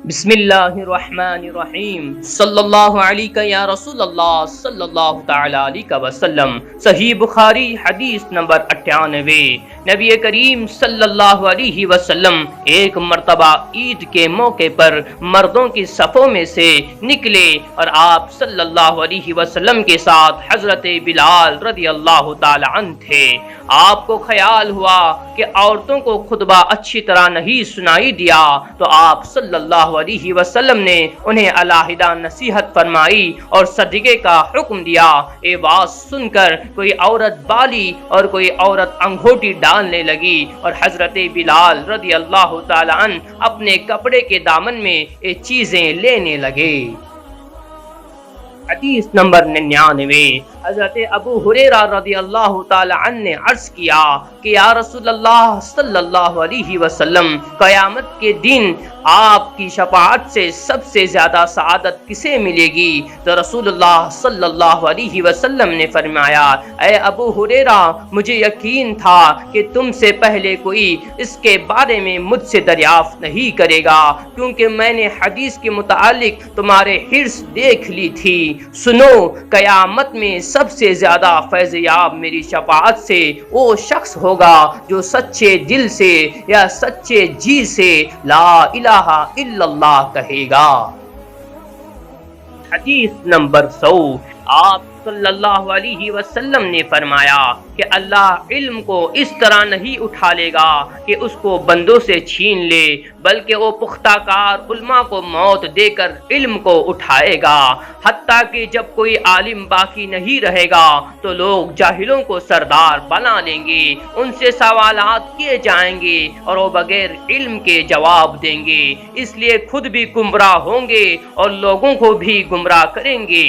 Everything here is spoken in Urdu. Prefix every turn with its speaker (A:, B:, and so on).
A: بسم اللہ الرحمن الرحیم صلی اللہ علیہ یا رسول اللہ صلی اللہ تعالی علیہ وسلم۔ صحیح بخاری حدیث نمبر 98۔ نبی کریم صلی اللہ علیہ وسلم ایک مرتبہ عید کے موقع پر مردوں کی صفوں میں سے نکلے اور آپ صلی اللہ علیہ وسلم کے ساتھ حضرت بلال رضی اللہ تعالی عنہ تھے۔ آپ کو خیال ہوا کہ عورتوں کو خطبہ اچھی طرح نہیں سنائی دیا تو آپ صلی اللہ علیہ وسلم نے انہیں علیحدہ نصیحت فرمائی اور صدقے کا حکم دیا۔ یہ بات سن کر کوئی عورت بالی اور کوئی عورت انگوٹھی ڈالنے لگی اور حضرت بلال رضی اللہ تعالی عنہ اپنے کپڑے کے دامن میں یہ چیزیں لینے لگے۔ حدیث نمبر 99۔ حضرت ابو ہریرہ رضی اللہ تعالی عنہ نے عرض کیا کہ یا رسول اللہ صلی اللہ علیہ وسلم، قیامت کے دن آپ کی شفاعت سے سب سے زیادہ سعادت کسے ملے گی؟ تو رسول اللہ صلی اللہ علیہ وسلم نے فرمایا، اے ابو ہریرہ، مجھے یقین تھا کہ تم سے پہلے کوئی اس کے بارے میں مجھ سے دریافت نہیں کرے گا، کیونکہ میں نے حدیث کے متعلق تمہارے حرص دیکھ لی تھی۔ سنو، قیامت میں سب سے زیادہ فیض یاب میری شفاعت سے وہ شخص ہوگا جو سچے دل سے یا سچے جی سے لا الہ الا اللہ کہے گا۔ حدیث نمبر 100۔ آپ صلی اللہ علیہ وسلم نے فرمایا کہ اللہ علم کو اس طرح نہیں اٹھا لے گا کہ اس کو بندوں سے چھین لے، بلکہ وہ پختہ کار علماء کو موت دے کر علم کو اٹھائے گا، حتیٰ کہ جب کوئی عالم باقی نہیں رہے گا تو لوگ جاہلوں کو سردار بنا لیں گے، ان سے سوالات کیے جائیں گے اور وہ بغیر علم کے جواب دیں گے، اس لیے خود بھی گمراہ ہوں گے اور لوگوں کو بھی گمراہ کریں گے۔